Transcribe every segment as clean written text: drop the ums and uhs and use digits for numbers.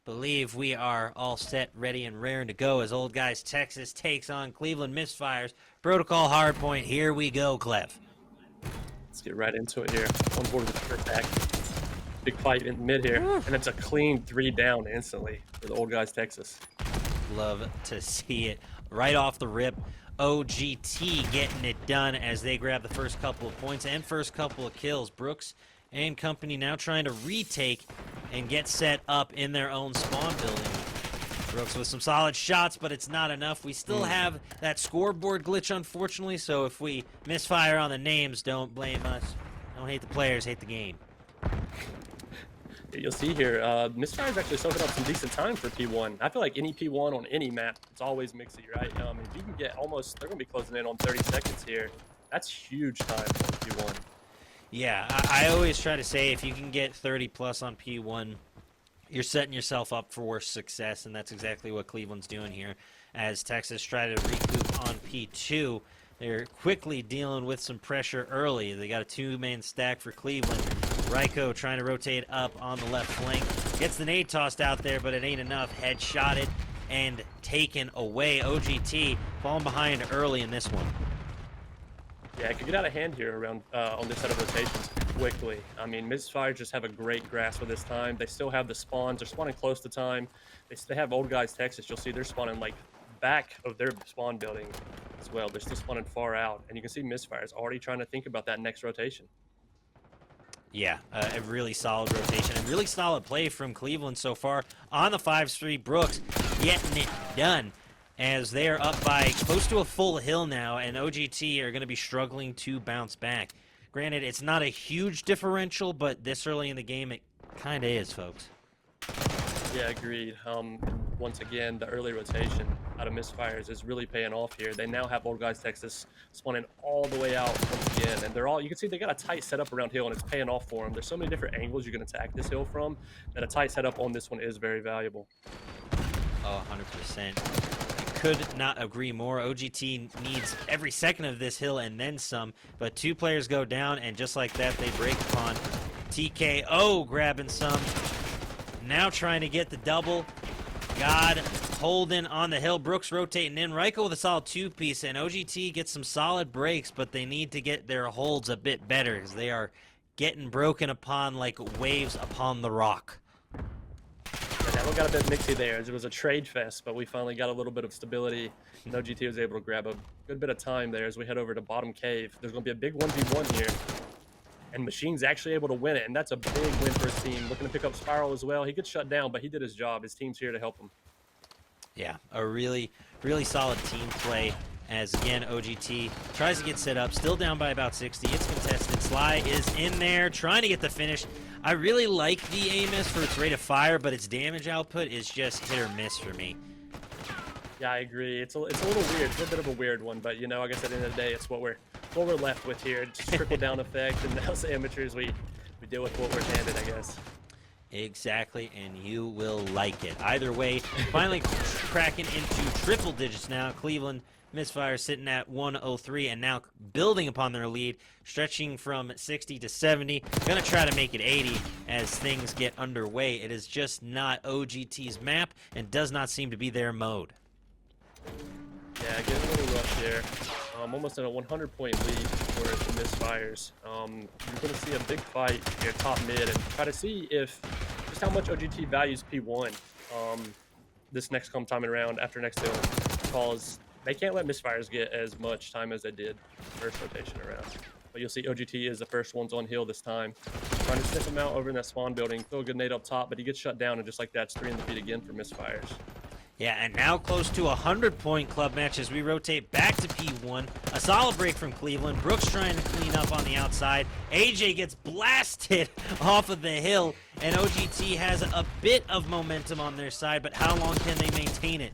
Believe we are all set, ready, and raring to go as Old Guys Texas takes on Cleveland Misfires. Protocol hardpoint. Here we go, Clef. Let's get right into it here. On board with the first act. Big fight in mid here, and it's a clean 3 down instantly for the Old Guys Texas. Love to see it right off the rip. OGT getting it done as they grab the first couple of points and first couple of kills. Brooks and company now trying to retake and get set up in their own spawn building. Brooks with some solid shots, but it's not enough. We still have that scoreboard glitch, unfortunately, so if we misfire on the names, don't blame us. Don't hate the players, hate the game. You'll see here, Misfire's actually soaking up some decent time for P1. I feel like any P1 on any map, it's always mixy, right? If you can get almost, they're going to be closing in on 30 seconds here. That's huge time on P1. Yeah, I always try to say if you can get 30 plus on P1, you're setting yourself up for success, and that's exactly what Cleveland's doing here. As Texas try to recoup on P2, they're quickly dealing with some pressure early. They got a 2-man stack for Cleveland. Ryko trying to rotate up on the left flank. Gets the nade tossed out there, but it ain't enough. Headshotted and taken away. OGT falling behind early in this one. Yeah, it could get out of hand here around on this set of rotations quickly. I mean, Misfire just have a great grasp of this time. They still have the spawns. They're spawning close to time. They have Old Guys Texas. You'll see they're spawning like back of their spawn building as well. They're still spawning far out. And you can see Misfire's already trying to think about that next rotation. Yeah, a really solid rotation and really solid play from Cleveland so far on the 5-3. Brooks getting it done as they are up by close to a full hill now, and OGT are going to be struggling to bounce back. Granted, it's not a huge differential, but this early in the game, it kind of is, folks. Yeah, agreed. Once again, the early rotation out of Misfires is really paying off here. They now have Old Guys Texas spawning all the way out once again, and they're all, you can see they got a tight setup around hill, and it's paying off for them. There's so many different angles you can attack this hill from that a tight setup on this one is very valuable. Oh, 100%. Could not agree more. OGT needs every second of this hill and then some, but 2 players go down, and just like that, they break upon TKO grabbing some. Now trying to get the double. God holding on the hill. Brooks rotating in. Ryko with a solid 2-piece, and OGT gets some solid breaks, but they need to get their holds a bit better because they are getting broken upon like waves upon the rock. And that one got a bit mixy there as it was a trade fest, but we finally got a little bit of stability, and OGT was able to grab a good bit of time there as we head over to bottom cave. There's going to be a big 1v1 here, and Machine's actually able to win it, and that's a big win for his team. Looking to pick up Spiral as well. He gets shut down, but he did his job. His team's here to help him. Yeah, a really solid team play as, again, OGT tries to get set up. Still down by about 60. It's contested. Sly is in there trying to get the finish. I really like the AMS for its rate of fire, but its damage output is just hit or miss for me. Yeah, I agree. It's a little weird. It's a little bit of a weird one, but, you know, I guess at the end of the day, it's what we're left with here. It's just trickle-down effect, and us amateurs, we deal with what we're handed, I guess. Exactly, and you will like it. Either way, finally cracking into triple digits now. Cleveland Misfire sitting at 103 and now building upon their lead, stretching from 60 to 70. Gonna try to make it 80 as things get underway. It is just not OGT's map and does not seem to be their mode. Yeah, getting a little rough there. Almost at a 100-point lead for the Misfires. You're going to see a big fight here top mid and try to see if just how much OGT values P1 this next time around after next hill, because they can't let Misfires get as much time as they did first rotation around. But you'll see OGT is the first ones on hill this time. Trying to sniff him out over in that spawn building. Throw a good nade up top, but he gets shut down, and just like that, it's 3 in the feet again for Misfires. Yeah, and now close to 100-point club match as we rotate back to P1. A solid break from Cleveland. Brooks trying to clean up on the outside. AJ gets blasted off of the hill, and OGT has a bit of momentum on their side, but how long can they maintain it?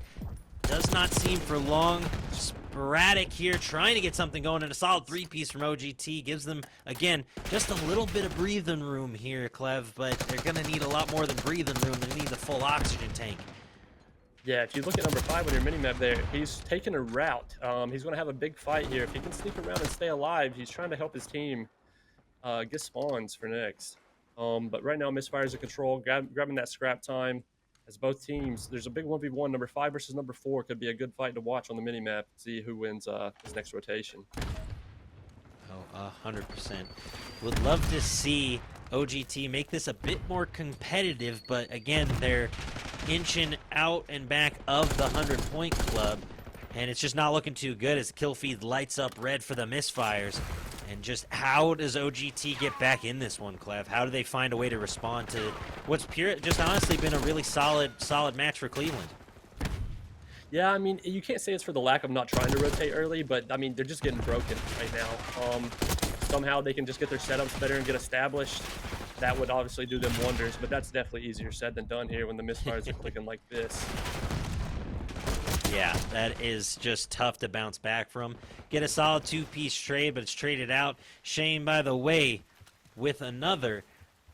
Does not seem for long. Sporadic here, trying to get something going, and a solid 3-piece from OGT gives them, again, just a little bit of breathing room here, Clev, but they're going to need a lot more than breathing room. They need the full oxygen tank. Yeah, if you look at number 5 on your minimap there, he's taking a route. He's going to have a big fight here. If he can sneak around and stay alive, he's trying to help his team get spawns for next. But right now, Misfire's in control, grabbing that scrap time. as both teams, there's a big 1v1. Number 5 versus number 4 could be a good fight to watch on the mini map. See who wins this next rotation. Oh, 100%. Would love to see OGT make this a bit more competitive, but again, they're inching out and back of the 100-point club, and it's just not looking too good as kill feed lights up red for the Misfires. And just how does OGT get back in this one, Clev? How do they find a way to respond to what's just honestly been a really solid match for Cleveland? Yeah, I mean, you can't say it's for the lack of not trying to rotate early, but I mean, they're just getting broken right now. Somehow they can just get their setups better and get established. That would obviously do them wonders, but that's definitely easier said than done here when the Misfires are clicking like this. Yeah, that is just tough to bounce back from. Get a solid 2-piece trade, but it's traded out. Shane, by the way, with another.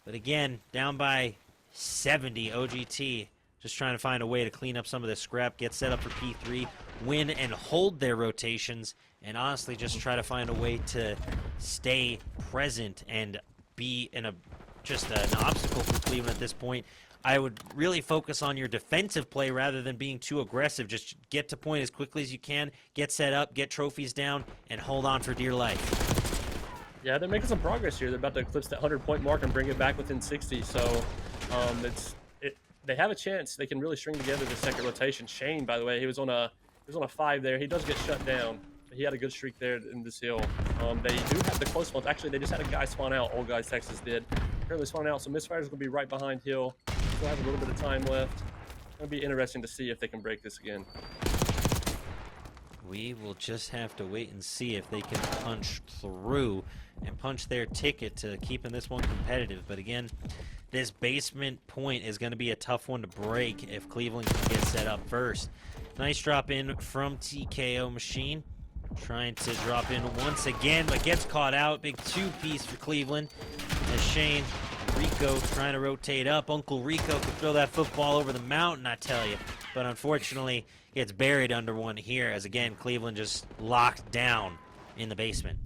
But again, down by 70, OGT just trying to find a way to clean up some of this scrap, get set up for P3, win and hold their rotations, and honestly just try to find a way to stay present and be in just an obstacle for Cleveland at this point. I would really focus on your defensive play rather than being too aggressive. Just get to point as quickly as you can, get set up, get trophies down, and hold on for dear life. Yeah, they're making some progress here. They're about to eclipse that 100-point mark and bring it back within 60. So they have a chance. They can really string together the second rotation. Shane, by the way, he was on a 5 there. He does get shut down. He had a good streak there in this hill. They do have the close ones. Actually, they just had a guy spawn out. Old Guys Texas did. Currently spawn out, so Misfires is going to be right behind Hill. Still have a little bit of time left. It's going to be interesting to see if they can break this again. We will just have to wait and see if they can punch through and punch their ticket to keeping this one competitive. But again, this basement point is going to be a tough one to break if Cleveland can get set up first. Nice drop in from TKO Machine. Trying to drop in once again, but gets caught out. Big 2-piece for Cleveland. As Shane, Rico trying to rotate up. Uncle Rico could throw that football over the mountain, I tell you. But unfortunately, gets buried under one here as, again, Cleveland just locked down in the basement.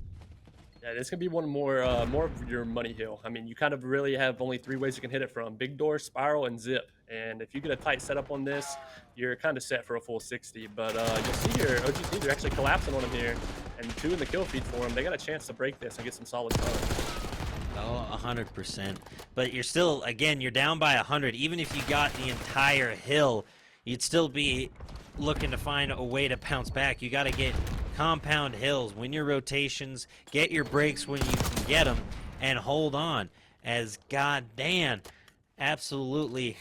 Yeah, this can be one more of your money hill. I mean, you kind of really have only 3 ways you can hit it from: big door, spiral, and zip. And if you get a tight setup on this, you're kind of set for a full 60. But you'll see here, OGT, they're actually collapsing on him here, and 2 in the kill feed for him. They got a chance to break this and get some solid time. Oh, 100%. But you're still, again, you're down by 100. Even if you got the entire hill, you'd still be looking to find a way to bounce back. You got to get compound hills, win your rotations, get your breaks when you can get them, and hold on. As goddamn, absolutely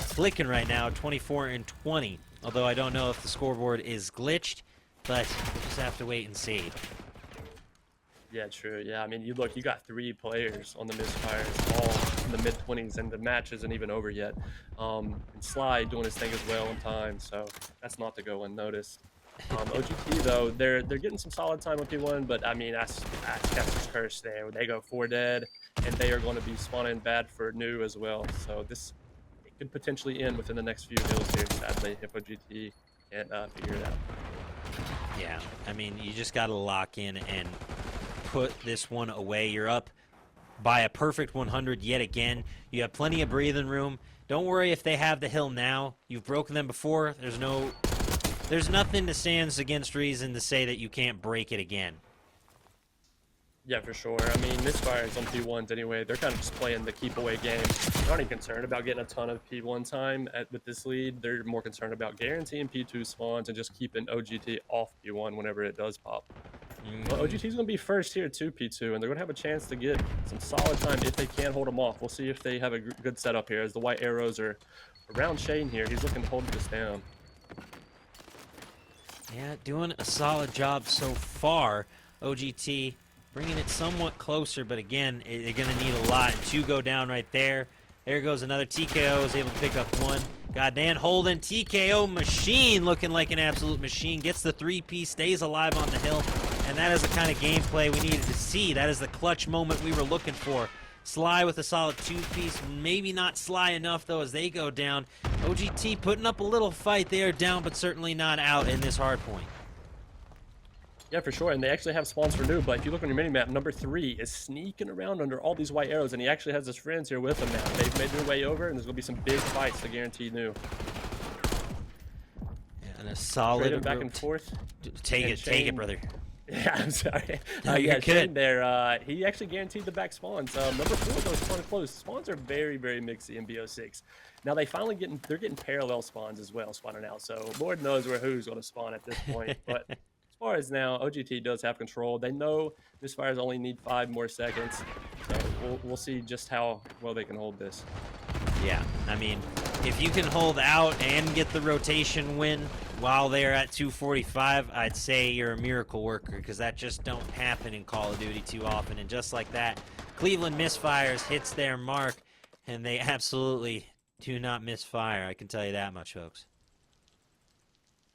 clicking right now, 24 and 20. Although I don't know if the scoreboard is glitched, but we'll just have to wait and see. Yeah, true. Yeah, I mean, you got 3 players on the Misfires, all in the mid-20s, and the match isn't even over yet. And Sly doing his thing as well in time, so that's not to go unnoticed. OGT, though, they're getting some solid time on P1, but I mean, that's Kester's curse there. They go 4 dead, and they are going to be spawning bad for new as well. So it could potentially end within the next few hills here, sadly, if OGT can't figure it out. Yeah, I mean, you just got to lock in and put this one away. You're up by a perfect 100 yet again. You have plenty of breathing room. Don't worry if they have the hill now. You've broken them before. There's nothing to stand against reason to say that you can't break it again. Yeah, for sure. I mean, Misfires on P1s anyway, they're kind of just playing the keep away game. They're not even concerned about getting a ton of P1 time with this lead. They're more concerned about guaranteeing P2 spawns and just keeping OGT off P1 whenever it does pop. Well, OGT's going to be first here too, P2, and they're going to have a chance to get some solid time if they can hold them off. We'll see if they have a good setup here as the white arrows are around Shane here. He's looking to hold this down. Yeah, doing a solid job so far. OGT bringing it somewhat closer, but again, they're going to need a lot. 2 go down right there. There goes another TKO, is able to pick up 1. Goddamn, holding TKO Machine looking like an absolute machine. Gets the 3-piece, stays alive on the hill. And that is the kind of gameplay we needed to see. That is the clutch moment we were looking for. Sly with a solid 2-piece. Maybe not Sly enough, though, as they go down. OGT putting up a little fight. They are down, but certainly not out in this hard point. Yeah, for sure. And they actually have spawns for noob. But if you look on your mini map, number 3 is sneaking around under all these white arrows, and he actually has his friends here with him now. They've made their way over, and there's gonna be some big fights to guarantee new. Yeah, and a solid Trading back and forth. Take And it, take it, Shane- brother. Yeah, I'm sorry. No, you're yeah, good. Shane there, he actually guaranteed the back spawns. Number 4, those spawn close. Spawns are very, very mixy in BO6. Now they're getting parallel spawns as well, spawning out. So Lord knows who's going to spawn at this point. But as far as now, OGT does have control. They know Misfires only need 5 more seconds. So we'll see just how well they can hold this. Yeah, I mean, if you can hold out and get the rotation win while they're at 245, I'd say you're a miracle worker, because that just don't happen in Call of Duty too often. And just like that, Cleveland Misfires hits their mark, and they absolutely do not misfire. I can tell you that much, folks.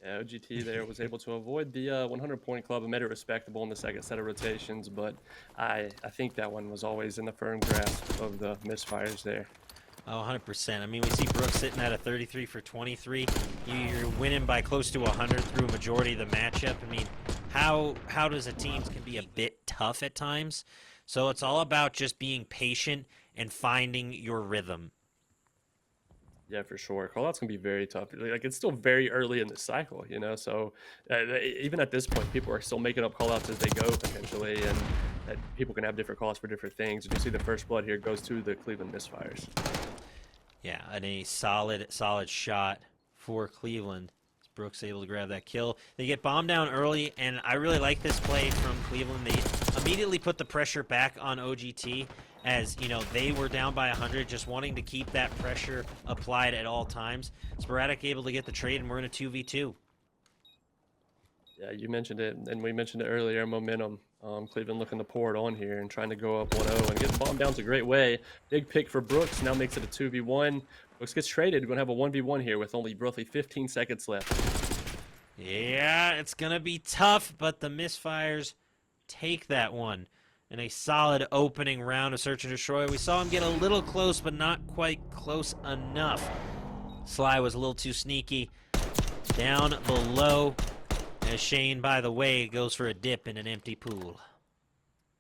Yeah, OGT there was able to avoid the 100-point club and made it respectable in the second set of rotations, but I think that one was always in the firm grasp of the Misfires there. Oh, 100%. I mean, we see Brooks sitting at a 33 for 23. You're winning by close to 100 through a majority of the matchup. I mean, how does a team can be a bit tough at times? So it's all about just being patient and finding your rhythm. Yeah, for sure. Callouts can be very tough. Like, it's still very early in the cycle, you know. So even at this point, people are still making up callouts as they go potentially, and people can have different calls for different things. And you see the first blood here goes to the Cleveland Misfires. Yeah, and a solid shot for Cleveland. Brooks able to grab that kill. They get bombed down early, and I really like this play from Cleveland. They immediately put the pressure back on OGT, as you know they were down by 100, just wanting to keep that pressure applied at all times. Sporadic able to get the trade, and we're in a 2v2. Yeah, you mentioned it, and we mentioned it earlier, momentum. Cleveland looking to pour it on here and trying to go up 1-0, and getting bombed down's a great way. Big pick for Brooks, now makes it a 2v1. Brooks gets traded. We're going to have a 1v1 here with only roughly 15 seconds left. Yeah, it's going to be tough, but the Misfires take that one. In a solid opening round of Search and Destroy. We saw him get a little close, but not quite close enough. Sly was a little too sneaky. Down below. As Shane, by the way, goes for a dip in an empty pool.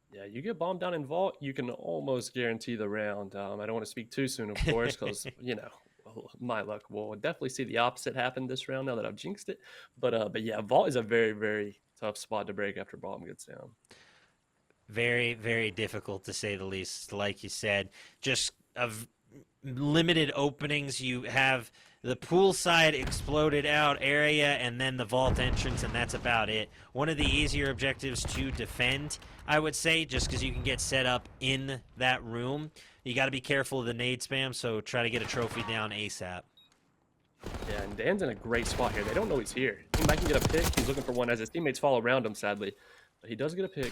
Yeah, you get bombed down in Vault, you can almost guarantee the round. I don't want to speak too soon, of course, because, you know, my luck will definitely see the opposite happen this round now that I've jinxed it. But yeah, Vault is a very, very tough spot to break after bomb gets down. Very, very difficult, to say the least. Like you said, just of limited openings. You have the poolside exploded out area and then the vault entrance, and that's about it. One of the easier objectives to defend, I would say, just because you can get set up in that room. You got to be careful of the nade spam, so try to get a trophy down ASAP. Yeah, and Dan's in a great spot here. They don't know he's here. He might get a pick. He's looking for one as his teammates fall around him, sadly. But he does get a pick.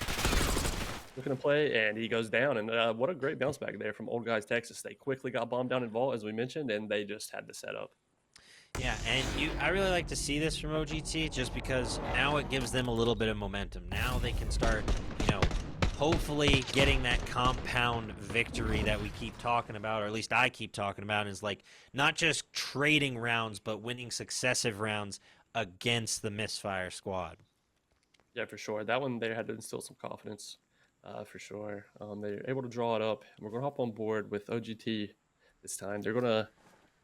Looking to play, and he goes down. And what a great bounce back there from Old Guys, Texas. They quickly got bombed down in Vault, as we mentioned, and they just had to set up. Yeah, and I really like to see this from OGT, just because now it gives them a little bit of momentum. Now they can start, you know, hopefully getting that compound victory that we keep talking about, or at least I keep talking about, is like not just trading rounds, but winning successive rounds against the Misfire squad. Yeah, for sure. That one there had to instill some confidence, for sure. They're able to draw it up. We're going to hop on board with OGT this time. They're going to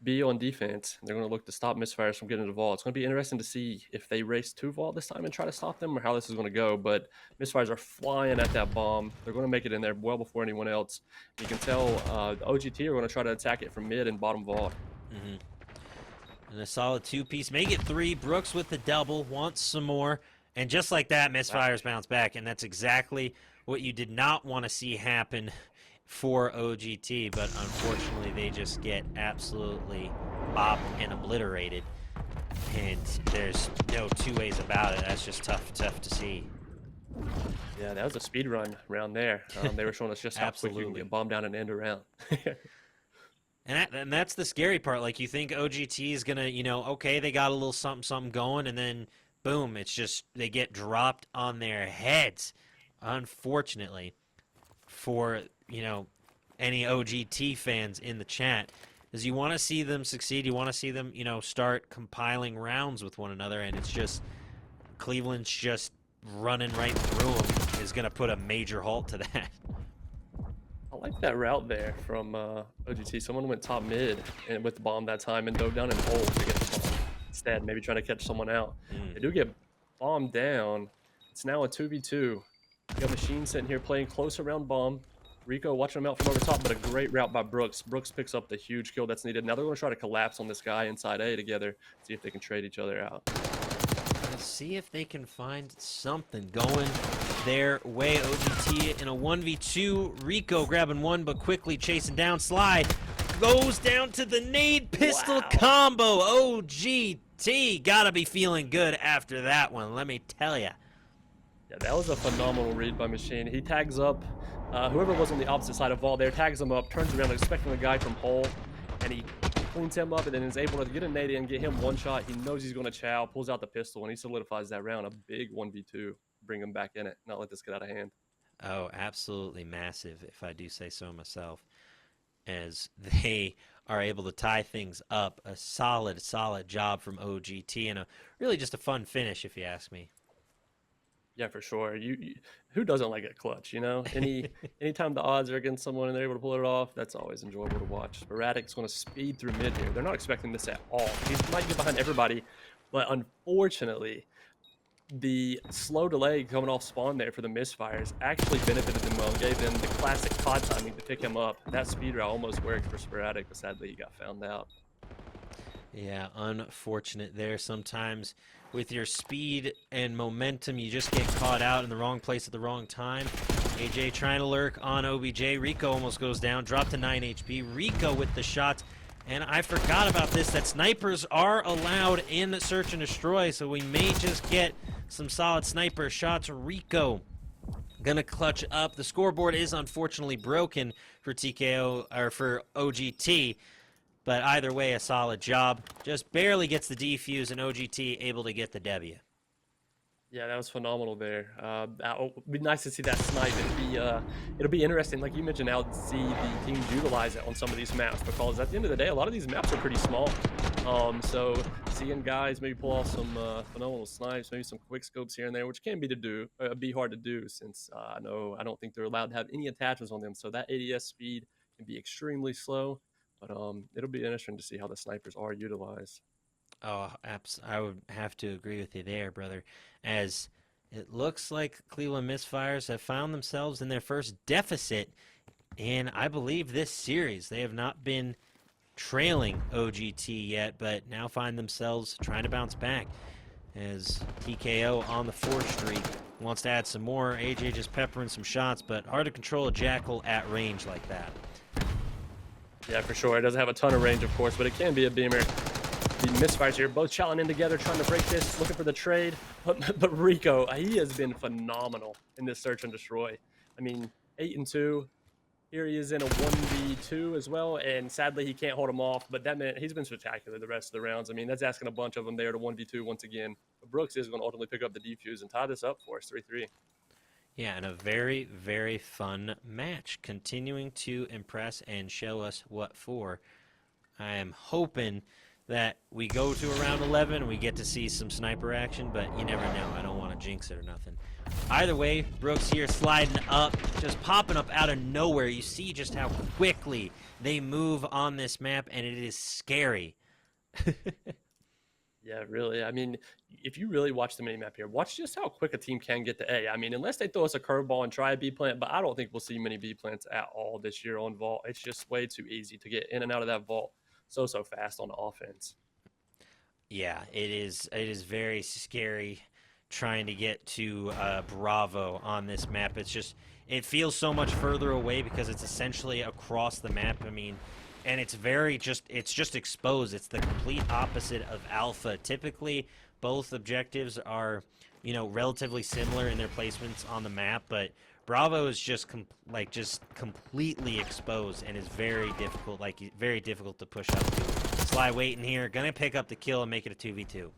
be on defense. They're going to look to stop Misfires from getting to Vault. It's going to be interesting to see if they race to Vault this time and try to stop them, or how this is going to go. But Misfires are flying at that bomb. They're going to make it in there well before anyone else. You can tell the OGT are going to try to attack it from mid and bottom Vault. And a solid two-piece. Make it 3. Brooks with the double. Wants some more. And just like that, Misfires bounce back. And that's exactly what you did not want to see happen for OGT, but unfortunately they just get absolutely bopped and obliterated, and there's no two ways about it. That's just tough to see. Yeah, that was a speed run round there. They were showing us just how quick you can get bombed down and end around. And that's the scary part. Like, you think OGT is gonna, you know, okay, they got a little something going, and then boom, it's just they get dropped on their heads. Unfortunately, for, you know, any OGT fans in the chat, is you want to see them succeed. You want to see them, you know, start compiling rounds with one another, and it's just Cleveland's just running right through him is going to put a major halt to that. I like that route there from OGT. Someone went top mid and with the bomb that time and dove down and hold to get the bomb. Instead, maybe trying to catch someone out. They do get bombed down. It's now a 2v2. You got Machine sitting here playing close around bomb. Rico watching him out from over top, but a great route by Brooks. Brooks picks up the huge kill that's needed. Now they're going to try to collapse on this guy inside A together, see if they can trade each other out. Let's see if they can find something going their way. OGT in a 1v2. Rico grabbing one, but quickly chasing down. Sly goes down to the nade pistol combo. OGT gotta be feeling good after that one, let me tell ya. Yeah, that was a phenomenal read by Machine. He tags up whoever was on the opposite side of Vault there, tags him up, turns around expecting the guy from hole, and he cleans him up and then is able to get a nade in, get him one shot. He knows he's going to chow, pulls out the pistol, and he solidifies that round. A big 1v2, bring him back in it, not let this get out of hand. Oh, absolutely massive, if I do say so myself, as they are able to tie things up. A solid job from OGT, and really just a fun finish, if you ask me. Yeah, for sure. Who doesn't like a clutch, you know? Anytime the odds are against someone and they're able to pull it off, that's always enjoyable to watch. Sporadic's going to speed through mid here. They're not expecting this at all. He might get behind everybody, but unfortunately, the slow delay coming off spawn there for the Misfires actually benefited them well, gave them the classic COD timing to pick him up. That speed route almost worked for Sporadic, but sadly he got found out. Yeah, unfortunate there. Sometimes with your speed and momentum, you just get caught out in the wrong place at the wrong time. AJ trying to lurk on OBJ. Rico almost goes down, dropped to 9 HP. Rico with the shots. And I forgot about this, that snipers are allowed in Search and Destroy, so we may just get some solid sniper shots. Rico gonna clutch up. The scoreboard is unfortunately broken for TKO, or for OGT. But either way, a solid job. Just barely gets the defuse, and OGT able to get the W. Yeah, that was phenomenal there. It'd be nice to see that snipe. It'll be interesting, like you mentioned, how to see the teams utilize it on some of these maps, because at the end of the day, a lot of these maps are pretty small. So seeing guys maybe pull off some phenomenal snipes, maybe some quick scopes here and there, which can be hard to do, since I don't think they're allowed to have any attachments on them. So that ADS speed can be extremely slow. But it'll be interesting to see how the snipers are utilized. Oh, I would have to agree with you there, brother, as it looks like Cleveland Misfires have found themselves in their first deficit in, I believe, this series. They have not been trailing OGT yet, but now find themselves trying to bounce back, as TKO on the 4th streak wants to add some more. AJ just peppering some shots, but hard to control a Jackal at range like that. Yeah, for sure. It doesn't have a ton of range, of course, but it can be a beamer. The Misfires here, both challenging in together, trying to break this, looking for the trade. But Rico, he has been phenomenal in this Search and Destroy. I mean, 8-2. Here he is in a 1v2 as well, and sadly he can't hold him off. But that meant he's been spectacular the rest of the rounds. I mean, that's asking a bunch of them there to 1v2 once again. But Brooks is going to ultimately pick up the defuse and tie this up for us, 3-3. Yeah, and a very, very fun match. Continuing to impress and show us what for. I am hoping that we go to around 11 and we get to see some sniper action, but you never know. I don't want to jinx it or nothing. Either way, Brooks here sliding up, just popping up out of nowhere. You see just how quickly they move on this map, and it is scary. Yeah, really. I mean, if you really watch the minimap here, watch just how quick a team can get to A. I mean, unless they throw us a curveball and try a B plant, but I don't think we'll see many B plants at all this year on Vault. It's just way too easy to get in and out of that Vault so fast on offense. Yeah, it is very scary trying to get to Bravo on this map. It feels so much further away because it's essentially across the map. I mean, and it's just exposed. It's the complete opposite of Alpha. Typically, both objectives are, relatively similar in their placements on the map, but Bravo is just completely exposed and is very difficult to push up to. Sly waiting here, gonna pick up the kill and make it a 2v2.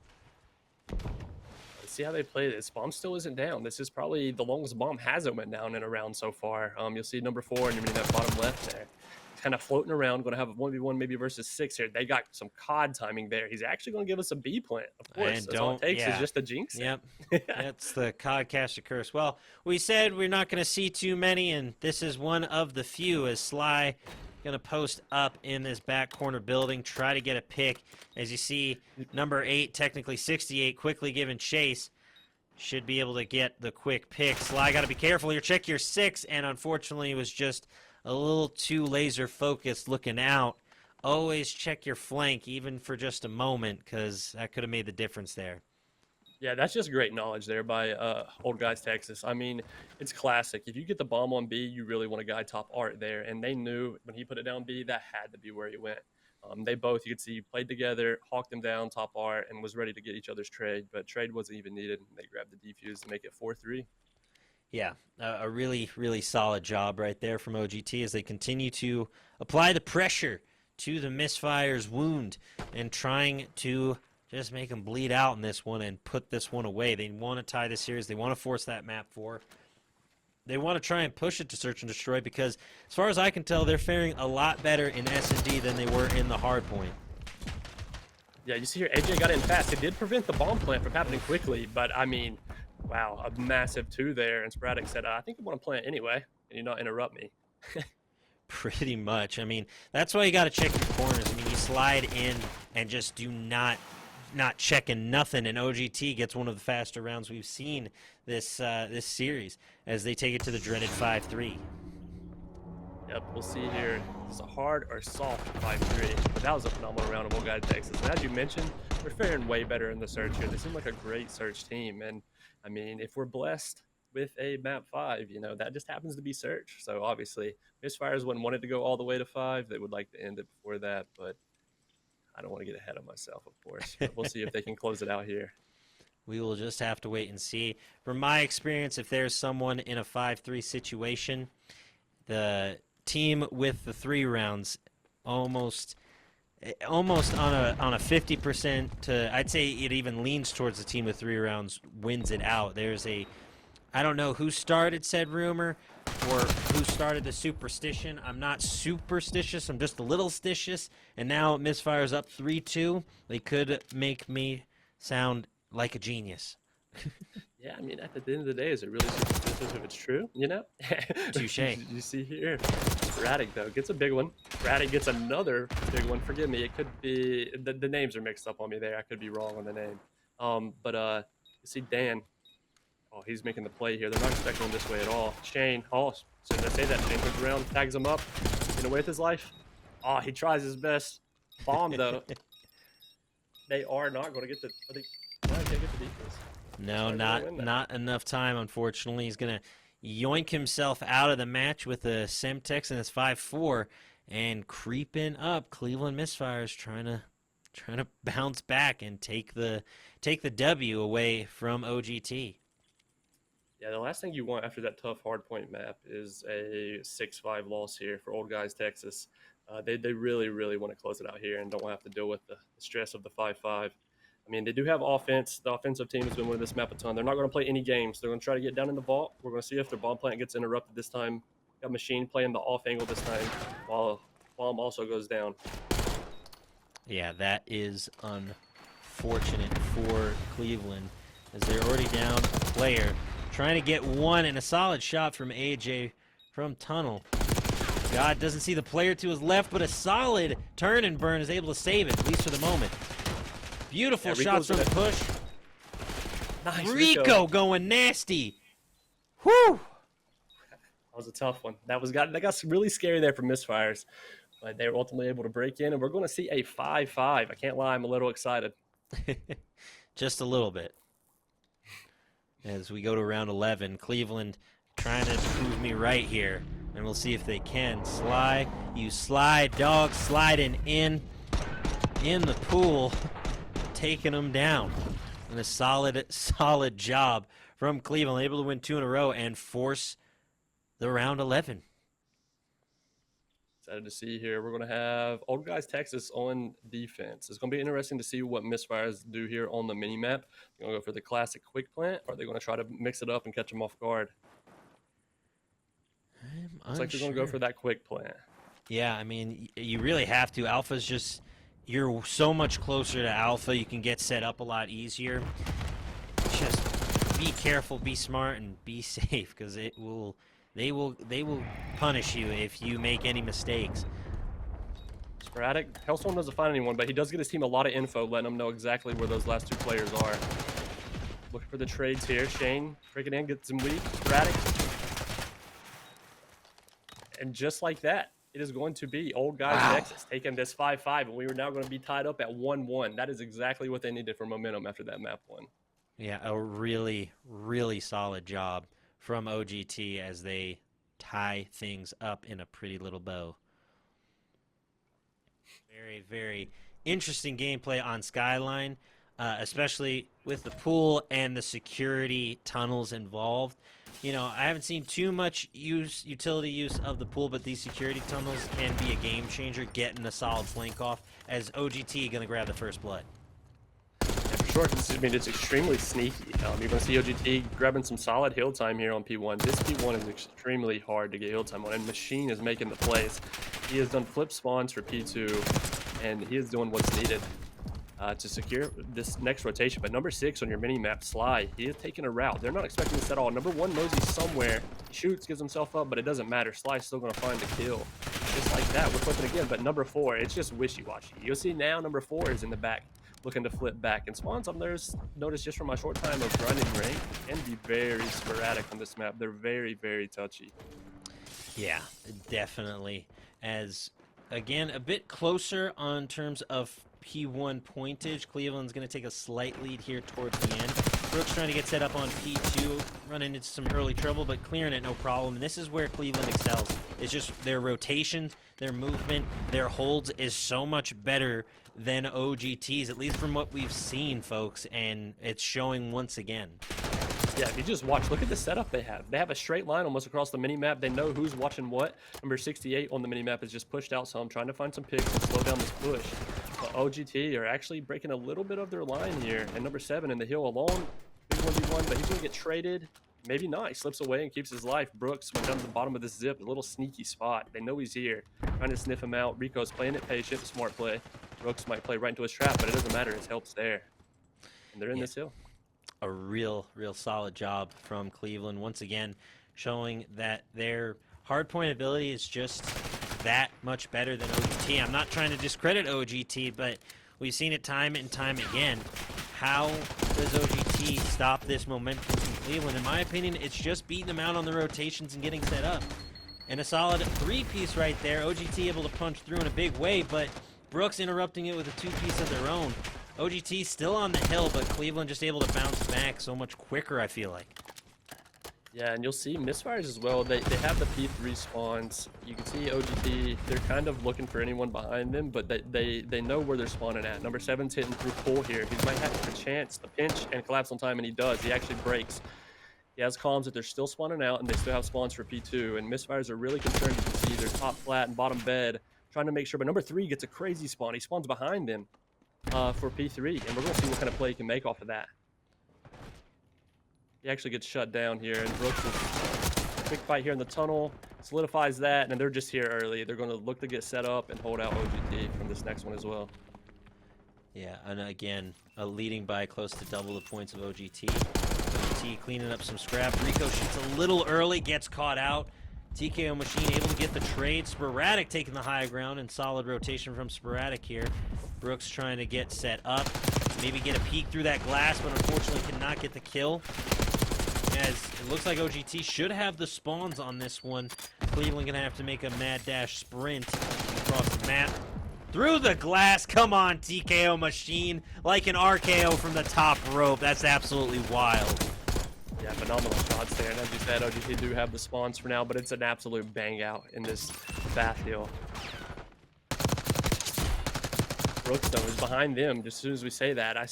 Let's see how they play this. Bomb still isn't down. This is probably the longest bomb hasn't went down in a round so far. You'll see number 4 in your that bottom left there. kind of floating around. Going to have a 1v1 maybe versus 6 here. They got some COD timing there. He's actually going to give us a B plant, of course. And That's all it takes is just a jinx. Yep. That's the Codcaster curse. Well, we said we're not going to see too many, and this is one of the few as Sly going to post up in this back corner building, try to get a pick. As you see, number 8, technically 68, quickly giving chase. Should be able to get the quick pick. Sly, got to be careful here. Check your 6, and unfortunately was just a little too laser focused looking out. Always check your flank, even for just a moment, because that could have made the difference there. Yeah, that's just great knowledge there by Old Guys Texas. I mean, it's classic. If you get the bomb on B, you really want a guy top art there. And they knew when he put it down B, that had to be where he went. They both, you could see, played together, hawked him down top art, and was ready to get each other's trade. But trade wasn't even needed. They grabbed the defuse to make it 4-3. Yeah, a really, really solid job right there from OGT as they continue to apply the pressure to the Misfire's wound and trying to just make them bleed out in this one and put this one away. They want to tie this series. They want to force that map 4. They want to try and push it to search and destroy because, as far as I can tell, they're faring a lot better in S&D than they were in the hard point. Yeah, you see here, AJ got in fast. It did prevent the bomb plant from happening quickly, but I mean, wow, a massive 2 there. And Sporadic said, I think you want to plant anyway. Can you not interrupt me? Pretty much. I mean, that's why you got to check your corners. I mean, you slide in and just do not checking nothing, and OGT gets one of the faster rounds we've seen this this series as they take it to the dreaded 5-3. Yep, we'll see here. Is it hard or soft 5-3? But that was a phenomenal round of Old Guy Texas. And as you mentioned, we're faring way better in the search here. They seem like a great search team. And I mean, if we're blessed with a map 5, you know, that just happens to be search. So obviously, Misfires wouldn't want it to go all the way to 5. They would like to end it before that, but I don't want to get ahead of myself, of course. But we'll see if they can close it out here. We will just have to wait and see. From my experience, if there's someone in a 5-3 situation, the team with the 3 rounds almost on a 50% to, I'd say it even leans towards the team with 3 rounds wins it out. There's I don't know who started said rumor or who started the superstition. I'm not superstitious. I'm just a little stitious. And now Misfire's up 3-2. They could make me sound like a genius. Yeah, I mean, at the end of the day, is it really superstitious if it's true, you know? Touche. You see here, Sporadic, though, gets a big one. Sporadic gets another big one. Forgive me, it could be, the names are mixed up on me there. I could be wrong on the name. But you see Dan. Oh, he's making the play here. They're not expecting him this way at all. Shane, oh, so did I say that? Shane turns around, tags him up, getting away with his life. Oh, he tries his best. Bomb, though. They are not going to get the, can't get the defense. No, not enough time, unfortunately. He's going to yoink himself out of the match with a Semtex and his 5-4 and creeping up. Cleveland Misfires trying to bounce back and take the W away from OGT. Yeah, the last thing you want after that tough hardpoint map is a 6-5 loss here for Old Guys Texas. They really, really want to close it out here and don't have to deal with the stress of the 5-5. I mean, they do have offense. The offensive team has been winning this map a ton. They're not going to play any games. They're going to try to get down in the vault. We're going to see if their bomb plant gets interrupted this time. Got Machine playing the off angle this time while bomb also goes down. Yeah, that is unfortunate for Cleveland as they're already down a player. Trying to get one and a solid shot from AJ from tunnel. God doesn't see the player to his left, but a solid turn and burn is able to save it, at least for the moment. Beautiful shots from the push. Nice, Rico going nasty. Whew! That was a tough one. That got really scary there for Misfires, but they were ultimately able to break in, and we're going to see a 5-5. I can't lie, I'm a little excited. Just a little bit. As we go to round 11, Cleveland trying to prove me right here, and we'll see if they can. Sly, you slide, dog, sliding in the pool, taking them down. And a solid job from Cleveland, able to win 2 in a row and force the round 11. Excited to see here. We're going to have Old Guys Texas on defense. It's going to be interesting to see what Misfires do here on the mini-map. They're going to go for the classic quick plant, or are they going to try to mix it up and catch them off guard? Looks like they're going to go for that quick plant. Yeah, I mean, you really have to. Alpha's just, you're so much closer to Alpha. You can get set up a lot easier. Just be careful, be smart, and be safe, because they will punish you if you make any mistakes. Sporadic. Hellstorm doesn't find anyone, but he does get his team a lot of info, letting them know exactly where those last two players are. Looking for the trades here. Shane breaking in, gets him weak. Sporadic. And just like that, it is going to be Old Guys Wow. Nexus taking this 5-5, and we are now going to be tied up at 1-1. That is exactly what they needed for momentum after that map one. Yeah, a really, really solid job from OGT as they tie things up in a pretty little bow. Very, very interesting gameplay on Skyline, especially with the pool and the security tunnels involved. You know, I haven't seen too much utility use of the pool, but these security tunnels can be a game changer, getting a solid flank off, as OGT going to grab the first blood. Yeah, for sure. I mean, it's extremely sneaky. You're going to see OGT grabbing some solid hill time here on P1. This P1 is extremely hard to get hill time on, and Machine is making the plays. He has done flip spawns for P2, and he is doing what's needed to secure this next rotation. But number 6 on your mini map, Sly, he is taking a route. They're not expecting this at all. Number 1 knows he's somewhere. He shoots, gives himself up, but it doesn't matter. Sly's still going to find the kill. Just like that, we're flipping again. But number 4, it's just wishy-washy. You'll see now number 4 is in the back, looking to flip back. And spawns up there's noticed just from my short time of grinding rank can be very sporadic on this map. They're very, very touchy. Yeah, definitely. As, again, a bit closer on terms of P1 pointage. Cleveland's going to take a slight lead here towards the end. Brooks trying to get set up on P2, running into some early trouble, but clearing it no problem. And this is where Cleveland excels. It's just their rotation, their movement, their holds is so much better than OGT's, at least from what we've seen, folks, and it's showing once again. Yeah, if you just watch, look at the setup they have. They have a straight line almost across the mini-map. They know who's watching what. Number 68 on the mini-map is just pushed out some, trying to find some picks and slow down this push. But OGT are actually breaking a little bit of their line here. And number 7 in the hill alone, big 1v1, but he's going to get traded. Maybe not. He slips away and keeps his life. Brooks went down to the bottom of this zip, a little sneaky spot. They know he's here, trying to sniff him out. Rico's playing it patient, smart play. Brooks might play right into his trap, but it doesn't matter. His help's there. And they're in this hill. A real solid job from Cleveland. Once again, showing that their hardpoint ability is just that much better than OGT. I'm not trying to discredit OGT, but we've seen it time and time again. How does OGT stop this momentum from Cleveland? In my opinion, it's just beating them out on the rotations and getting set up. And a solid 3-piece right there. OGT able to punch through in a big way, but Brooks interrupting it with a 2-piece of their own. OGT still on the hill, but Cleveland just able to bounce back so much quicker, I feel like. Yeah, and you'll see Misfires as well. They have the P3 spawns. You can see OGT, they're kind of looking for anyone behind them, but they know where they're spawning at. Number 7's hitting through pool here. He might have a chance to pinch and collapse on time, and he does. He actually breaks. He has comms that they're still spawning out, and they still have spawns for P2. And Misfires are really concerned. You can see their top flat and bottom bed, trying to make sure. But number 3 gets a crazy spawn. He spawns behind them for P3, and we're going to see what kind of play he can make off of that. He actually gets shut down here, and Brooks is quick fight here in the tunnel, solidifies that, and they're just here early. They're going to look to get set up and hold out OGT from this next one as well. Yeah, and again, leading by close to double the points of OGT. OGT cleaning up some scrap. Rico shoots a little early, gets caught out. TKO Machine able to get the trade. Sporadic taking the high ground, and solid rotation from Sporadic here. Brooks trying to get set up. Maybe get a peek through that glass, but unfortunately cannot get the kill. As it looks like OGT should have the spawns on this one. Cleveland gonna have to make a mad dash sprint across the map. Through the glass, come on TKO Machine, like an RKO from the top rope. That's absolutely wild. Yeah, phenomenal shots there. And as you said, OGT do have the spawns for now, but it's an absolute bang out in this bath hill. Brooks, though, is behind them. Just as soon as we say that, I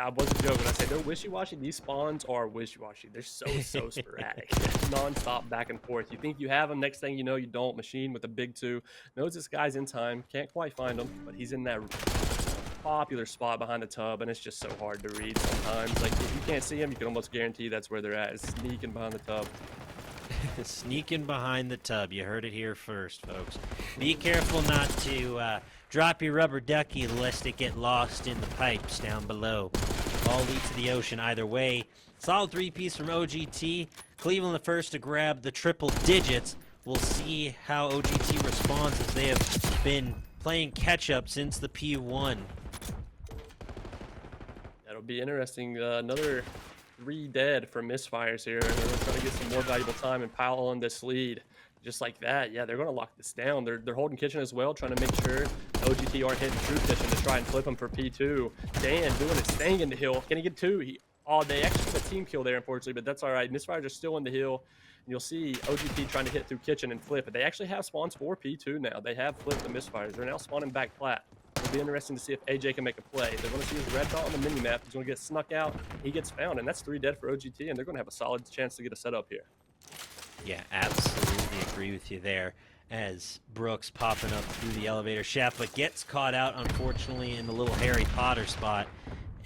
wasn't joking. I said they're wishy-washy. These spawns are wishy-washy. They're so sporadic. Non-stop back and forth. You think you have them, next thing you know, you don't. Machine with a big 2. Knows this guy's in time. Can't quite find him, but he's in that popular spot behind the tub, and it's just so hard to read sometimes. Like, if you can't see him, you can almost guarantee that's where they're at. It's sneaking behind the tub. Sneaking behind the tub. You heard it here first, folks. Be careful not to drop your rubber ducky lest it get lost in the pipes down below. All lead to the ocean either way. Solid three-piece from OGT. Cleveland the first to grab the triple digits. We'll see how OGT responds as they have been playing catch-up since the P1. That'll be interesting. Another 3 dead for Misfires here. And they're trying to get some more valuable time and pile on this lead. Just like that, yeah, they're going to lock this down. They're holding Kitchen as well, trying to make sure OGT aren't hitting True Kitchen to try and flip him for P2. Dan doing his thing in the hill. Can he get 2? Oh, they actually got a team kill there, unfortunately, but that's all right. Misfires are still in the hill. And you'll see OGT trying to hit through Kitchen and flip. But they actually have spawns for P2 now. They have flipped the Misfires. They're now spawning back flat. It'll be interesting to see if AJ can make a play. They're going to see his red dot on the mini-map. He's going to get snuck out. He gets found, and that's 3 dead for OGT, and they're going to have a solid chance to get a setup here. Yeah, absolutely agree with you there. As Brooks popping up through the elevator shaft, but gets caught out, unfortunately, in the little Harry Potter spot.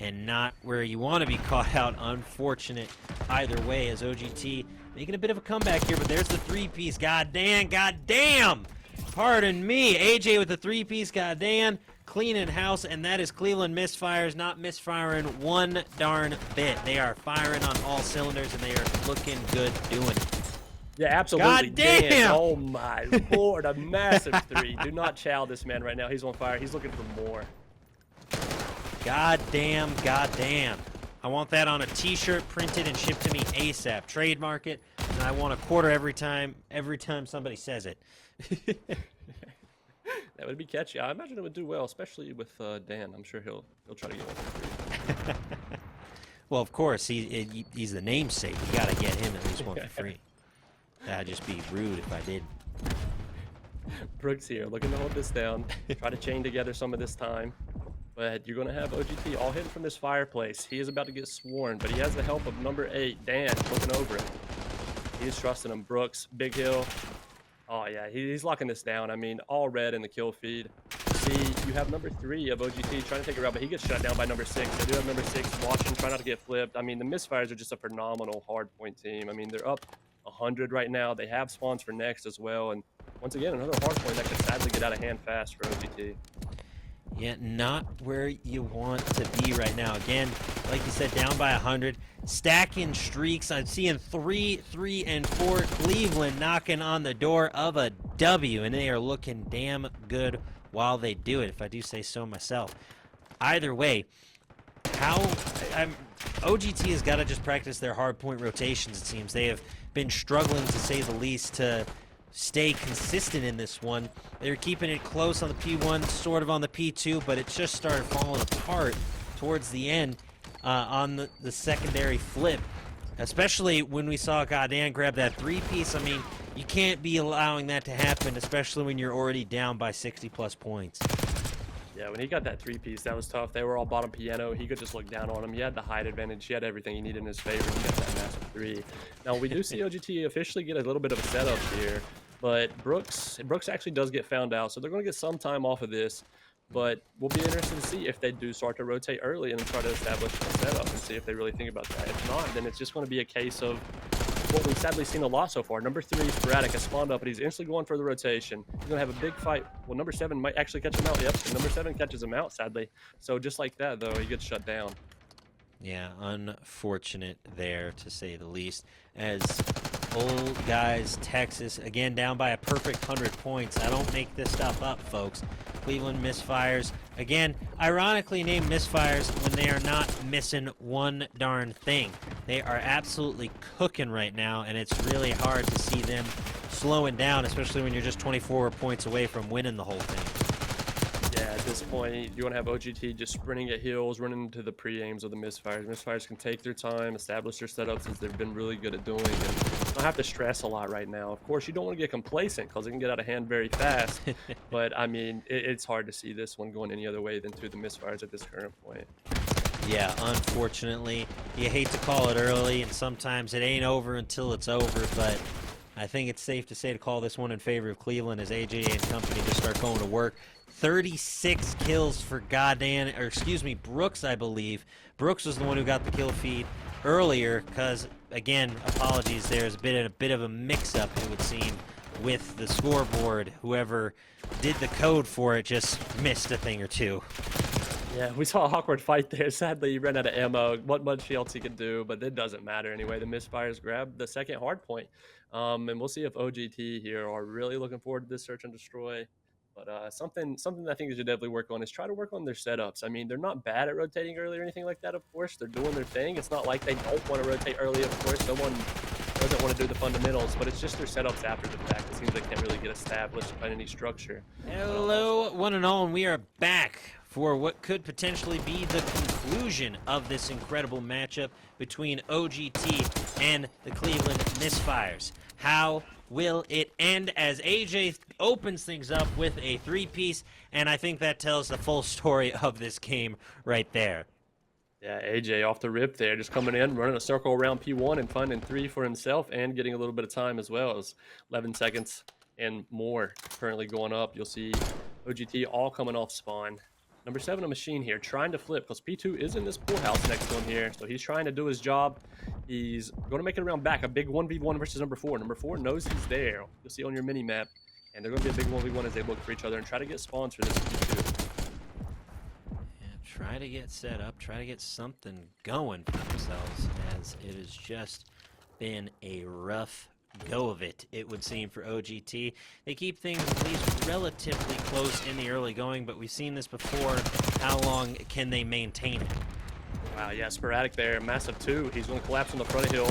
And not where you want to be caught out. Unfortunate either way, as OGT making a bit of a comeback here, but there's the 3-piece. Goddamn! Pardon me. AJ with the 3-piece, goddamn. Cleaning house, and that is Cleveland Misfires not misfiring one darn bit. They are firing on all cylinders, and they are looking good doing it. Yeah, absolutely. Goddamn! Dan, oh my lord, a massive 3. Do not chow this man right now. He's on fire. He's looking for more. Goddamn. I want that on a t-shirt printed and shipped to me ASAP. Trademark it, and I want a quarter every time somebody says it. That would be catchy. I imagine it would do well, especially with Dan. I'm sure he'll try to get one for free. Well, of course, he's the namesake. You gotta get him at least one for free. That'd just be rude if I did. Brooks here, looking to hold this down. Try to chain together some of this time. But you're going to have OGT all hidden from this fireplace. He is about to get sworn, but he has the help of number 8, Dan, looking over it. He's trusting him. Brooks, big hill. Oh, yeah, he's locking this down. I mean, all red in the kill feed. See, you have number 3 of OGT trying to take it out, but he gets shut down by number 6. They do have number 6 watching, trying not to get flipped. I mean, the Misfires are just a phenomenal hardpoint team. I mean, they're up 100 right now. They have spawns for next as well. And once again, another hardpoint that could sadly get out of hand fast for OGT. Yeah, not where you want to be right now. Again, like you said, down by 100. Stacking streaks. I'm seeing 3, 3, and 4. Cleveland knocking on the door of a W, and they are looking damn good while they do it, if I do say so myself. Either way, OGT has got to just practice their hardpoint rotations, it seems. They have been struggling, to say the least, to stay consistent in this one. They're keeping it close on the P1, sort of on the P2, but it just started falling apart towards the end on the secondary flip, especially when we saw Goddamn grab that 3-piece. I mean, you can't be allowing that to happen, especially when you're already down by 60+ points. Yeah, when he got that 3-piece, that was tough. They were all bottom piano. He could just look down on him. He had the height advantage. He had everything he needed in his favor. He got that massive 3. Now, we do see OGT officially get a little bit of a setup here, but Brooks actually does get found out, so they're going to get some time off of this. But we'll be interested to see if they do start to rotate early and then try to establish a setup and see if they really think about that. If not, then it's just going to be a case of what we've sadly seen a lot so far. Number 3, Sporadic, has spawned up, but he's instantly going for the rotation. He's going to have a big fight. Well, number 7 might actually catch him out. Yep, and number 7 catches him out, sadly. So just like that, though, he gets shut down. Yeah, unfortunate there, to say the least. As Old Guys, Texas, again, down by a perfect 100 points. I don't make this stuff up, folks. Cleveland Misfires, again, ironically named Misfires when they are not missing one darn thing. They are absolutely cooking right now, and it's really hard to see them slowing down, especially when you're just 24 points away from winning the whole thing. Yeah, at this point, you want to have OGT just sprinting at heels, running into the pre-aims of the Misfires. Misfires can take their time, establish their setups, as they've been really good at doing, and don't have to stress a lot right now. Of course, you don't want to get complacent because it can get out of hand very fast, but I mean, it's hard to see this one going any other way than to the Misfires at this current point. Yeah, unfortunately, you hate to call it early, and sometimes it ain't over until it's over, but I think it's safe to say to call this one in favor of Cleveland as AJ and company just start going to work. 36 kills for Brooks, I believe. Brooks was the one who got the kill feed. earlier, because again, apologies, there's been a bit of a mix-up, it would seem, with the scoreboard. Whoever did the code for it just missed a thing or two. Yeah, we saw an awkward fight there. Sadly, he ran out of ammo. What much else he could do, but it doesn't matter anyway. The Misfires grabbed the second hard point. And we'll see if OGT here are really looking forward to this search and destroy. But something I think they should definitely work on is try to work on their setups. I mean, they're not bad at rotating early or anything like that, of course. They're doing their thing. It's not like they don't want to rotate early, of course. Someone doesn't want to do the fundamentals, but it's just their setups after the fact. It seems they can't really get established by any structure. Hello, one and all, and we are back for what could potentially be the conclusion of this incredible matchup between OGT and the Cleveland Misfires. How will it end as AJ opens things up with a three-piece, and I think that tells the full story of this game right there. Yeah, AJ off the rip there, just coming in, running a circle around P1 and finding 3 for himself and getting a little bit of time as well. As 11 seconds and more currently going up. You'll see OGT all coming off spawn. Number 7, a machine here, trying to flip, because P2 is in this poorhouse next to him here, so he's trying to do his job. He's going to make it around back, a big 1v1 versus number 4. Number 4 knows he's there. You'll see on your mini-map, and they're going to be a big 1v1 as they look for each other and try to get spawns for this P2. Yeah, try to get set up, try to get something going for themselves, as it has just been a rough go of it, it would seem, for OGT. They keep things at least relatively close in the early going, but we've seen this before. How long can they maintain it? Wow, yeah, sporadic there, massive 2. He's going to collapse on the front of hill,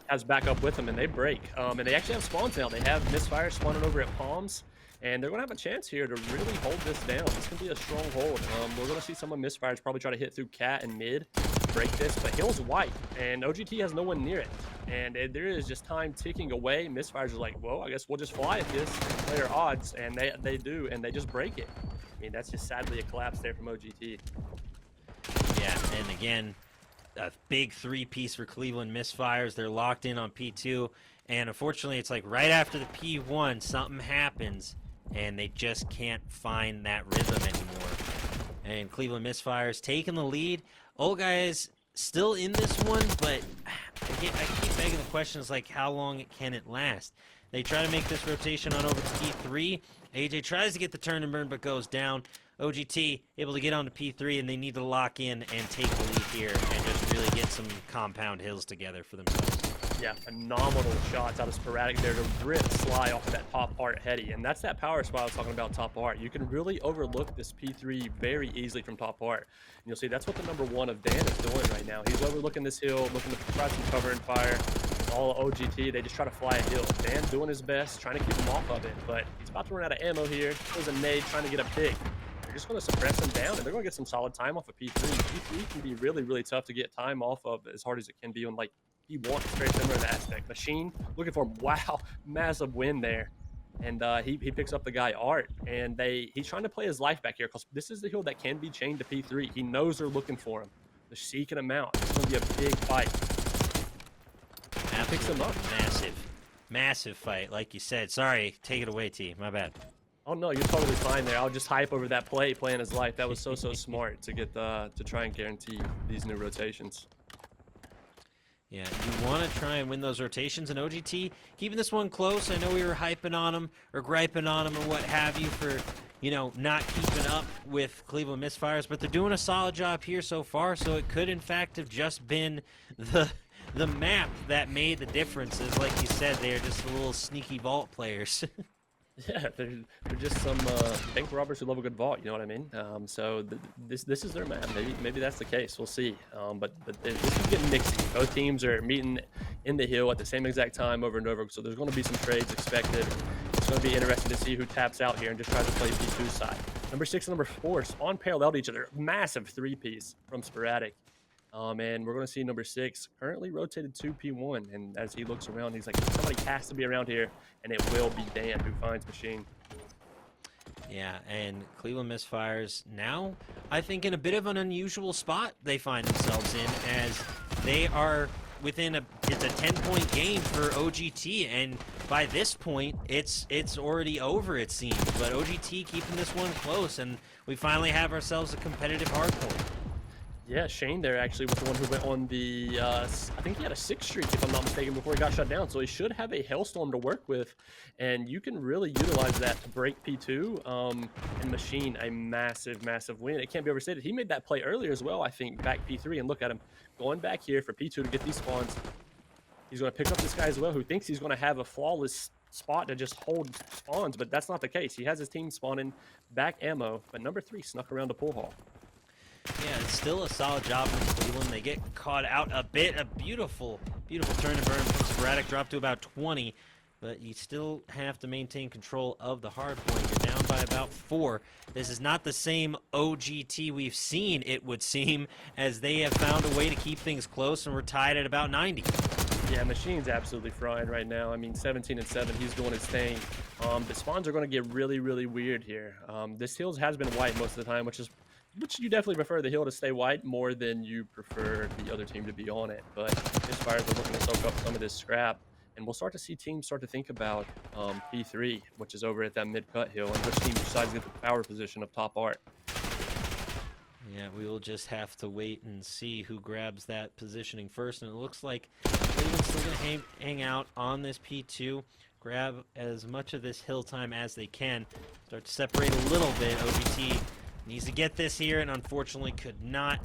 has back up with him, and they break. And they actually have spawns now. They have Misfire spawning over at Palms, and they're going to have a chance here to really hold this down. This can be a strong hold. We're going to see some of Misfires probably try to hit through Cat and mid, break this, but Hill's white, and OGT has no one near it. And there is just time ticking away. Misfires are like, well, I guess we'll just fly at this, play our odds, and they do, and they just break it. I mean, that's just sadly a collapse there from OGT. Yeah, and again, a big three-piece for Cleveland Misfires. They're locked in on P2, and unfortunately, it's like right after the P1, something happens, and they just can't find that rhythm anymore. And Cleveland Misfires taking the lead. Old guys still in this one, but I keep begging the questions like, how long can it last? They try to make this rotation on over to P3. AJ tries to get the turn and burn, but goes down. OGT able to get onto P3, and they need to lock in and take the lead here and just really get some compound hills together for themselves. Yeah, phenomenal shots out of sporadic there to rip Sly off of that top art heady. And that's that power spot I was talking about, top art. You can really overlook this P3 very easily from top art. And you'll see that's what the number 1 of Dan is doing right now. He's overlooking this hill, looking to try some cover and fire. All OGT, they just try to fly a hill. Dan doing his best, trying to keep him off of it. But he's about to run out of ammo here. There's a nade trying to get a pick. They're just going to suppress him down, and they're going to get some solid time off of P3. P3 can be really, really tough to get time off of as hard as it can be on, like, P1. It's very similar in that aspect. Machine, looking for him. Wow, massive win there. And he picks up the guy Art, and he's trying to play his life back here because this is the hill that can be chained to P3. He knows they're looking for him. They're seeking him out. It's going to be a big fight. Picks him up. Massive fight, like you said. Sorry, take it away, T. My bad. Oh no, you're totally fine there. I'll just hype over that play, playing his life. That was so smart to get to try and guarantee these new rotations. Yeah, you want to try and win those rotations, and OGT keeping this one close. I know we were hyping on them or griping on them or what have you for, you know, not keeping up with Cleveland Misfires, but they're doing a solid job here so far. So it could, in fact, have just been the map that made the differences. Like you said, they're just little sneaky vault players. Yeah, they're just some bank robbers who love a good vault. You know what I mean? So this is their map. Maybe that's the case. We'll see. But this is getting mixy. Both teams are meeting in the hill at the same exact time over and over. So there's going to be some trades expected. It's going to be interesting to see who taps out here and just tries to play P2 side. Number 6 and number 4 spawn parallel to each other. Massive 3-piece from sporadic. And we're going to see number 6 currently rotated to P1. And as he looks around, he's like, somebody has to be around here. And it will be Dan who finds Machine. Yeah, and Cleveland Misfires now, I think, in a bit of an unusual spot they find themselves in, as they are within it's a 10-point game for OGT, and by this point, it's already over, it seems. But OGT keeping this one close, and we finally have ourselves a competitive hardpoint. Yeah, Shane there actually was the one who went on the, I think he had a 6 streak if I'm not mistaken before he got shut down. So he should have a Hailstorm to work with, and you can really utilize that to break P2 and machine a massive, massive win. It can't be overstated. He made that play earlier as well, I think, back P3, and look at him going back here for P2 to get these spawns. He's going to pick up this guy as well who thinks he's going to have a flawless spot to just hold spawns, but that's not the case. He has his team spawning back ammo, but number 3 snuck around the pool hall. Yeah, it's still a solid job from Cleveland. They get caught out a bit. A beautiful, beautiful turn and burn from Sporadic, dropped to about 20. But you still have to maintain control of the hard point. You're down by about 4. This is not the same OGT we've seen, it would seem, as they have found a way to keep things close, and we're tied at about 90. Yeah, Machine's absolutely frying right now. I mean, 17 and 7, he's doing his thing. The spawns are going to get really, really weird here. This hill has been white most of the time, which you definitely prefer the hill to stay white more than you prefer the other team to be on it. But Misfires are looking to soak up some of this scrap, and we'll start to see teams start to think about P3, which is over at that mid-cut hill, and which team decides to get the power position of top art. Yeah, we will just have to wait and see who grabs that positioning first. And it looks like Cleveland's still going to hang out on this P2, grab as much of this hill time as they can, start to separate a little bit. OGT needs to get this here, and unfortunately could not,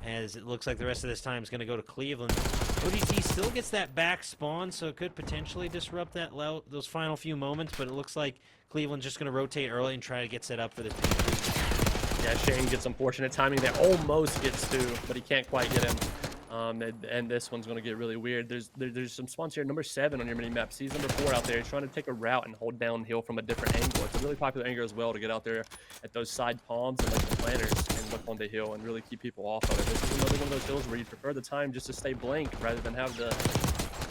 as it looks like the rest of this time is going to go to Cleveland. OGT still gets that back spawn, so it could potentially disrupt that those final few moments, but it looks like Cleveland's just going to rotate early and try to get set up for this P3. Yeah, Shane gets unfortunate timing there. Almost gets 2, but he can't quite get him. And this one's going to get really weird. There's some spawns here. Number 7 on your mini map. Sees number 4 out there. He's trying to take a route and hold downhill from a different angle. It's a really popular angle as well to get out there at those side palms and like the planters and look on the hill and really keep people off of it. This is another one of those hills where you prefer the time just to stay blank rather than have the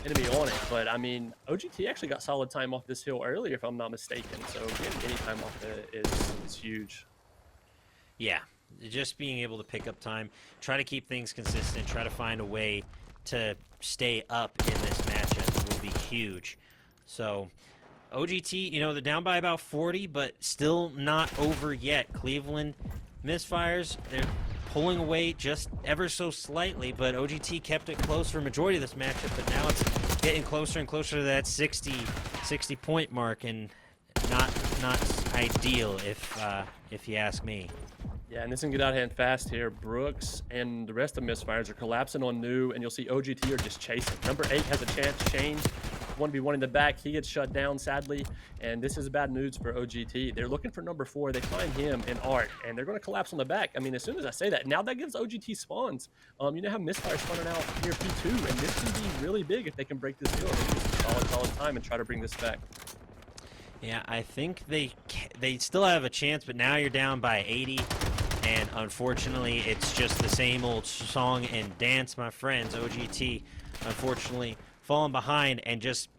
enemy on it. But I mean, OGT actually got solid time off this hill earlier, if I'm not mistaken. So getting any time off it is huge. Yeah, just being able to pick up time, try to keep things consistent, try to find a way to stay up in this matchup will be huge. So, OGT, you know, they're down by about 40, but still not over yet. Cleveland Misfires, they're pulling away just ever so slightly, but OGT kept it close for a majority of this matchup, but now it's getting closer and closer to that 60 point mark, and not ideal if you ask me. Yeah, and this can get out of hand fast here. Brooks and the rest of Misfires are collapsing on New, and you'll see OGT are just chasing. Number 8 has a chance. Shane, 1v1 in the back. He gets shut down, sadly, and this is bad news for OGT. They're looking for number 4. They find him in Art, and they're going to collapse on the back. I mean, as soon as I say that, now that gives OGT spawns. You know how Misfires spawning out near P2, and this can be really big if they can break this hill. They get some solid time and try to bring this back. Yeah, I think they still have a chance, but now you're down by 80. And unfortunately, it's just the same old song and dance, my friends. OGT, unfortunately, falling behind and just,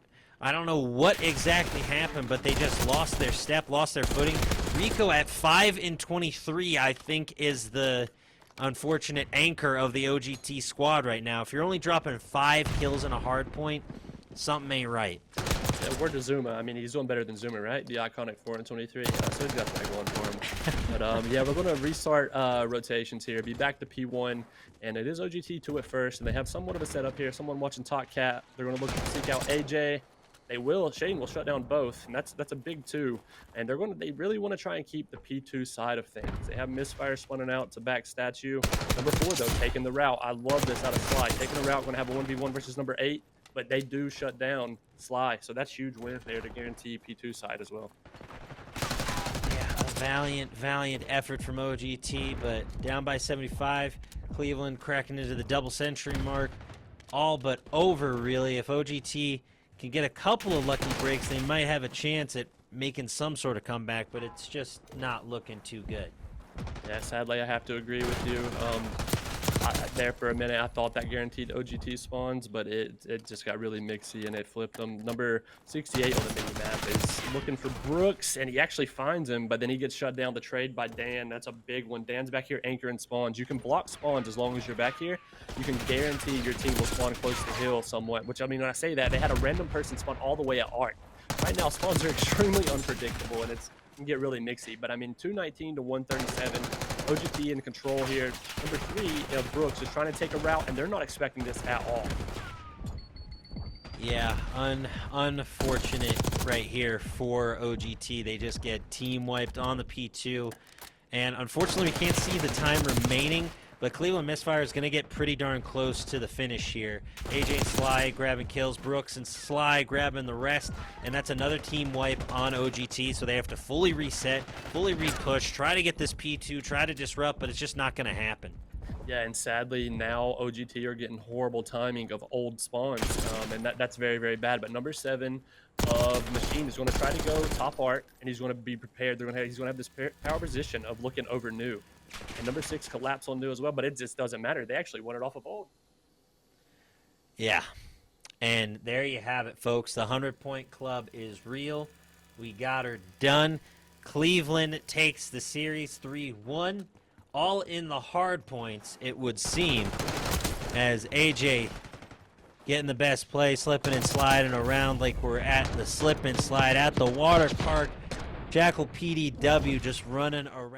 I don't know what exactly happened, but they just lost their step, lost their footing. Rico at 5 and 23, I think, is the unfortunate anchor of the OGT squad right now. If you're only dropping 5 kills in a hard point, something ain't right. Yeah, word to Zuma. I mean, he's doing better than Zuma, right? The iconic 4 and 23. So he's got to one for him. But yeah, we're going to restart rotations here. Be back to P1, and it is OGT 2 at first, and they have somewhat of a setup here. Someone watching Top Cat. They're going to look to seek out AJ. They will. Shane will shut down both, and that's a big 2. And they really want to try and keep the P2 side of things. They have Misfire spawning out to back statue. Number 4 though, taking the route. I love this out of Sly. Taking the route, going to have a 1v1 versus number 8. But they do shut down Sly, so that's huge win there to guarantee P2 side as well. Yeah, a valiant effort from OGT, but down by 75. Cleveland cracking into the double century mark. All but over, really. If OGT can get a couple of lucky breaks, they might have a chance at making some sort of comeback, but it's just not looking too good. Yeah, sadly, I have to agree with you. There for a minute, I thought that guaranteed OGT spawns, but it just got really mixy and it flipped them. Number 68 on the mini map is looking for Brooks, and he actually finds him, but then he gets shut down the trade by Dan. That's a big one. Dan's back here anchoring spawns. You can block spawns as long as you're back here. You can guarantee your team will spawn close to the hill somewhat, which, I mean, when I say that, they had a random person spawn all the way at Art. Right now, spawns are extremely unpredictable, and it can get really mixy, but I mean, 219 to 137. OGT in control here. Number 3, Brooks is trying to take a route, and they're not expecting this at all. Yeah, unfortunate right here for OGT. They just get team wiped on the P2. And unfortunately, we can't see the time remaining, but Cleveland Misfire is going to get pretty darn close to the finish here. AJ and Sly grabbing kills, Brooks and Sly grabbing the rest, and that's another team wipe on OGT, so they have to fully reset, fully repush, try to get this P2, try to disrupt, but it's just not going to happen. Yeah, and sadly now OGT are getting horrible timing of old spawns, and that's very, very bad. But number 7 of Machine is going to try to go top art, and he's going to be prepared. He's going to have this power position of looking over new. And number 6 collapse on new as well, but it just doesn't matter. They actually won it off of old. Yeah, and there you have it, folks. The 100-point club is real. We got her done. Cleveland takes the series 3-1. All in the hard points, it would seem, as AJ getting the best play, slipping and sliding around like we're at the slip and slide at the water park. Jackal PDW just running around.